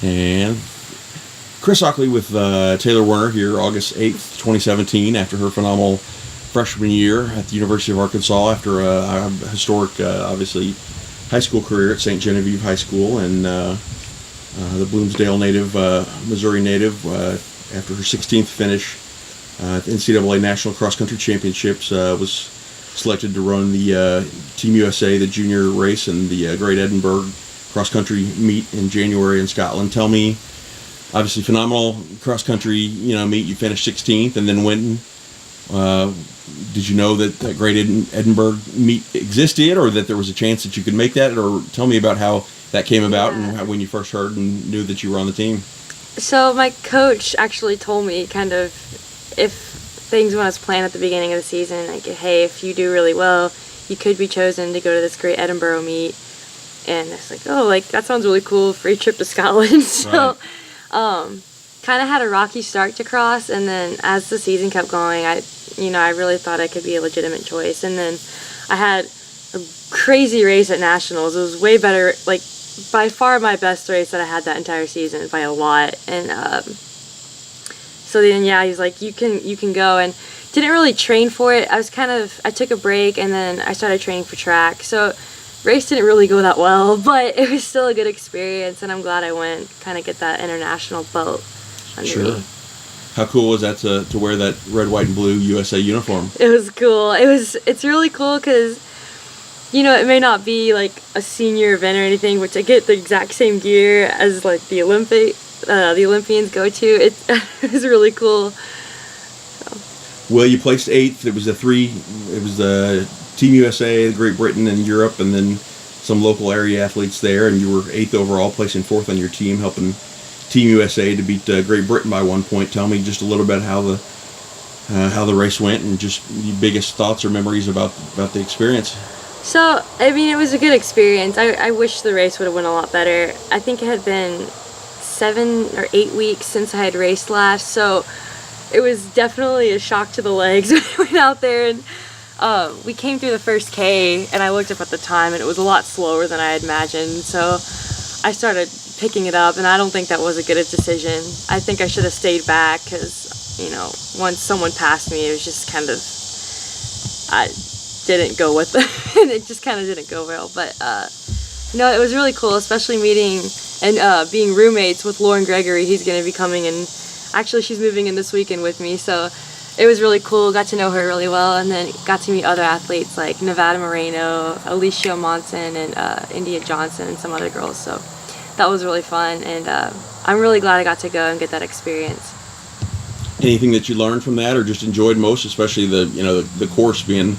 And Chris Ockley with Taylor Werner here, August 8th, 2017, after her phenomenal freshman year at the University of Arkansas, after a historic, obviously, high school career at St. Genevieve High School, and the Bloomsdale native, Missouri native, after her 16th finish at the NCAA National Cross Country Championships, was selected to run the Team USA, the junior race, and the Great Edinburgh Cross Country meet in January in Scotland. Tell me, obviously phenomenal cross country, meet. You finished 16th, and then Winton. Did you know that Great Edinburgh meet existed, or that there was a chance that you could make that? Or tell me about how that came about, and when you first heard and knew that you were on the team. So my coach actually told me kind of if things went as planned at the beginning of the season, like, hey, if you do really well, you could be chosen to go to this Great Edinburgh meet. And I was like, oh, like, that sounds really cool, free trip to Scotland. So, kind of had a rocky start to cross, and then as the season kept going, I really thought I could be a legitimate choice. And then I had a crazy race at Nationals. It was way better, like, by far my best race that I had that entire season by a lot. And so then, he was like, you can go, and didn't really train for it. I took a break, and then I started training for track. So race didn't really go that well, but it was still a good experience, and I'm glad I went, kind of get that international belt under me. How cool was that to wear that red, white, and blue USA uniform? It was cool. It's really cool because, it may not be like a senior event or anything, which I get the exact same gear as like the Olympians go to. It was really cool. So. Well, you placed 8th. It was the Team USA, Great Britain, and Europe, and then some local area athletes there, and you were 8th overall, placing 4th on your team, helping Team USA to beat Great Britain by 1 point. Tell me just a little bit how the race went, and just your biggest thoughts or memories about the experience. So, it was a good experience. I wish the race would have went a lot better. I think it had been 7 or 8 weeks since I had raced last, so it was definitely a shock to the legs when I went out there. And we came through the first K, and I looked up at the time, and it was a lot slower than I had imagined. So I started picking it up, and I don't think that was a good decision. I think I should have stayed back because, once someone passed me, it was just kind of, I didn't go with it. It just kind of didn't go well. But, it was really cool, especially meeting and being roommates with Lauren Gregory. He's going to be coming, and actually she's moving in this weekend with me, so it was really cool. Got to know her really well, and then got to meet other athletes like Nevada Moreno, Alicia Monson, and India Johnson, and some other girls. So that was really fun, and I'm really glad I got to go and get that experience. Anything that you learned from that, or just enjoyed most, especially the course being,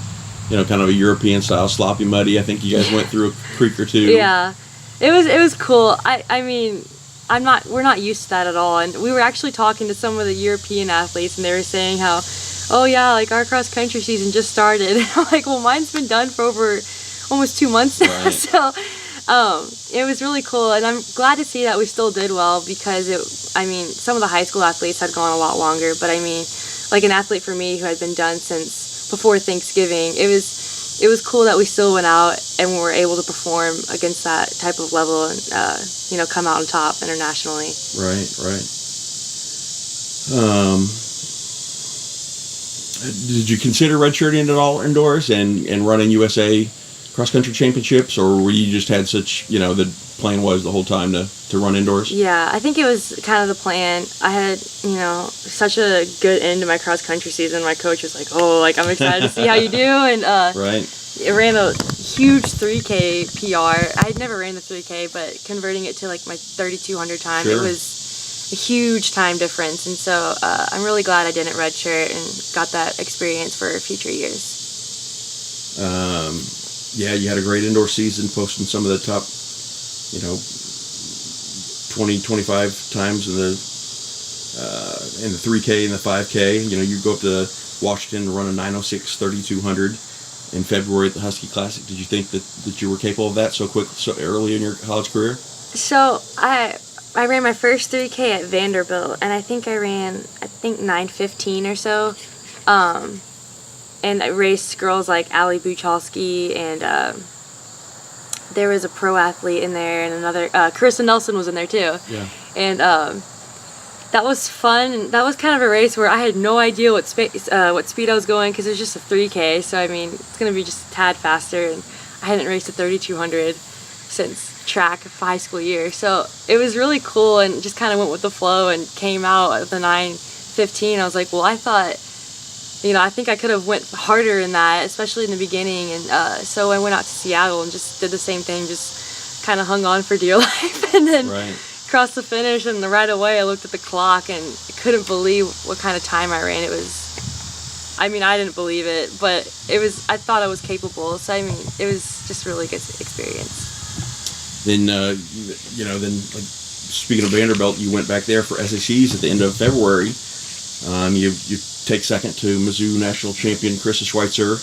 kind of a European style, sloppy, muddy. I think you guys went through a creek or two. Yeah, it was cool. We're not used to that at all. And we were actually talking to some of the European athletes, and they were saying how, oh yeah, like our cross country season just started. And I'm like, well, mine's been done for over almost 2 months now. Right. So it was really cool, and I'm glad to see that we still did well, because some of the high school athletes had gone a lot longer, but like an athlete for me who had been done since before Thanksgiving, it was cool that we still went out and were able to perform against that type of level and, come out on top internationally. Right. Did you consider redshirting at all indoors and running USA cross-country championships, or were you just had such, the plan was the whole time to run indoors? Yeah, I think it was kind of the plan. I had, such a good end to my cross-country season. My coach was like, oh, like, I'm excited to see how you do, and right. It ran a huge 3K PR. I had never ran the 3K, but converting it to like my 3,200 time, It was a huge time difference. And so I'm really glad I didn't redshirt and got that experience for future years. You had a great indoor season, posting some of the top, 20, 25 times in the 3K and the 5K. You go up to Washington and run a 9:06 3,200. In February at the Husky Classic. Did you think that you were capable of that so early in your college career? So I ran my first 3K at Vanderbilt, and I think I ran 9:15 or so. And I raced girls like Allie Buchalski, and there was a pro athlete in there, and another Carissa Nelson was in there too. Yeah. And that was fun. And that was kind of a race where I had no idea what speed I was going, because it was just a 3K. So I mean, it's gonna be just a tad faster, and I hadn't raced a 3200 since track of high school year. So it was really cool, and just kind of went with the flow and came out at the 9:15. I was like, well, I thought, I think I could have went harder in that, especially in the beginning. And so I went out to Seattle and just did the same thing, just kind of hung on for dear life, and then crossed the finish. And right away I looked at the clock and I couldn't believe what kind of time I ran. It was, I didn't believe it, but I thought I was capable. So I mean, it was just really good experience. Then, then like, speaking of Vanderbilt, you went back there for SACs at the end of February. You take second to Mizzou national champion Krista Schweitzer.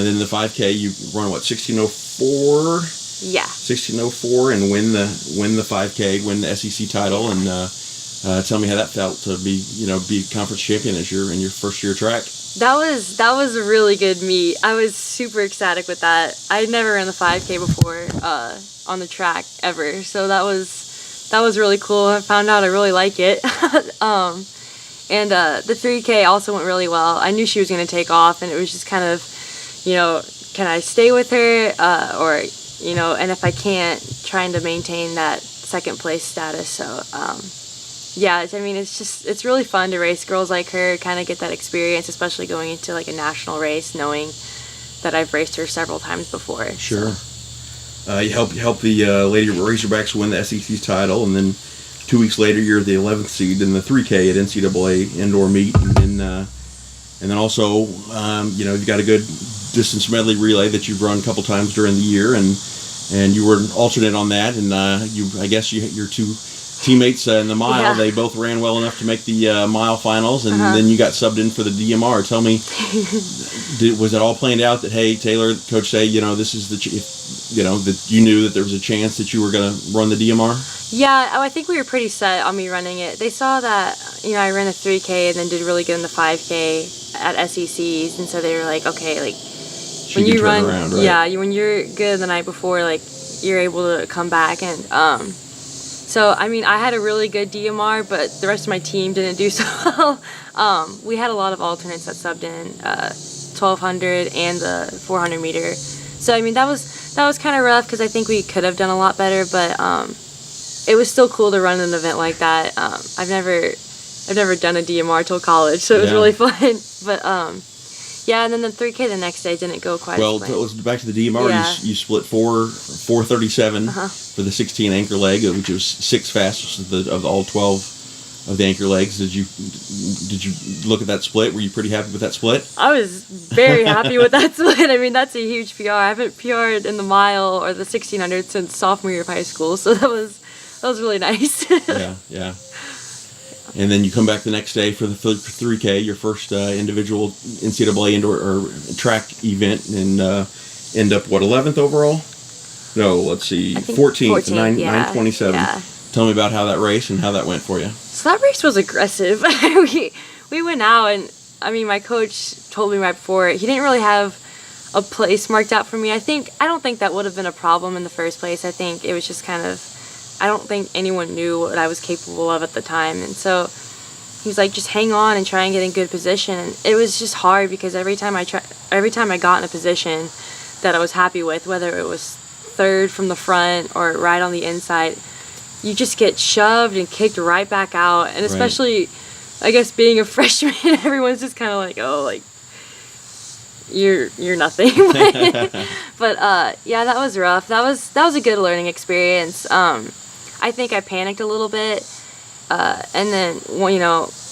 Then the 5K, you run 16:04. Yeah. 16:04, and win the 5K, win the SEC title. And tell me how that felt to be conference champion in your first year track. That was a really good meet. I was super ecstatic with that. I had never ran the 5K before on the track ever, so that was really cool. I found out I really like it. And the 3K also went really well. I knew she was going to take off, and it was just kind of, can I stay with her, or and if I can't, trying to maintain that second place status. So yeah, it's really fun to race girls like her, kind of get that experience, especially going into like a national race, knowing that I've raced her several times before. Sure. So. You help the Lady Razorbacks win the SEC title, and then 2 weeks later you're the 11th seed in the 3K at NCAA indoor meet, and then also you've got a good distance medley relay that you've run a couple times during the year, and you were an alternate on that, and I guess your two teammates in the mile, they both ran well enough to make the mile finals, and then you got subbed in for the DMR. Tell me, was it all planned out that, hey, Taylor, coach say, this is that you knew that there was a chance that you were going to run the DMR? Yeah, I think we were pretty set on me running it. They saw that, I ran a 3K and then did really good in the 5K at SECs, and so they were like, okay, like, when you run, around, right? When you're good the night before, like, you're able to come back. And so I had a really good DMR, but the rest of my team didn't do so well. We had a lot of alternates that subbed in 1200 and the 400 meter. So that was kind of rough, because I think we could have done a lot better, but it was still cool to run an event like that. I've never done a DMR till college, so it was really fun. But and then the 3K the next day didn't go quite well. Let's back to the DMR. Yeah. You split 4:37 for the 16 anchor leg, which was 6 fastest of all 12 of the anchor legs. Did you look at that split? Were you pretty happy with that split? I was very happy with that split. That's a huge PR. I haven't PR'd in the mile or the 1600 since sophomore year of high school, so that was really nice. Yeah. And then you come back the next day for the 3K, your first individual NCAA indoor or track event, and end up 11th overall? No, let's see, 14th, 9:27. Yeah. Tell me about how that race and how that went for you. So that race was aggressive. we went out, and my coach told me right before, he didn't really have a place marked out for me. I don't think that would have been a problem in the first place. I think it was just kind of, I don't think anyone knew what I was capable of at the time. And so he was like, just hang on and try and get in good position. And it was just hard, because every time I got in a position that I was happy with, whether it was third from the front or right on the inside, you just get shoved and kicked right back out. And especially, I guess, being a freshman, everyone's just kind of like, oh, like, you're nothing. But that was rough. That was a good learning experience. I think I panicked a little bit, and then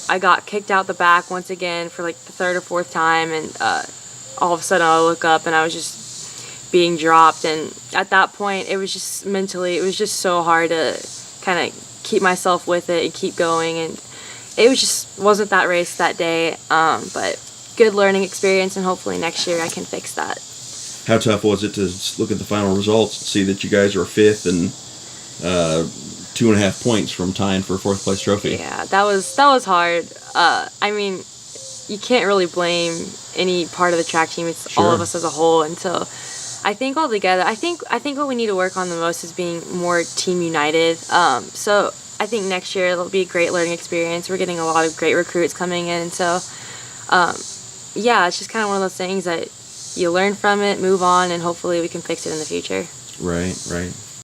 I got kicked out the back once again for like the third or fourth time, and all of a sudden I look up and I was just being dropped. And at that point, it was just mentally, it was just so hard to kind of keep myself with it and keep going. And it wasn't that race that day, but good learning experience, and hopefully next year I can fix that. How tough was it to look at the final results and see that you guys are 5th and 2.5 points from tying for a 4th place trophy? Yeah, that was hard. You can't really blame any part of the track team. It's all of us as a whole. And so I think altogether, I think what we need to work on the most is being more team united. So I think next year it'll be a great learning experience. We're getting a lot of great recruits coming in, so yeah, it's just kind of one of those things that you learn from it, move on, and hopefully we can fix it in the future. Right, right.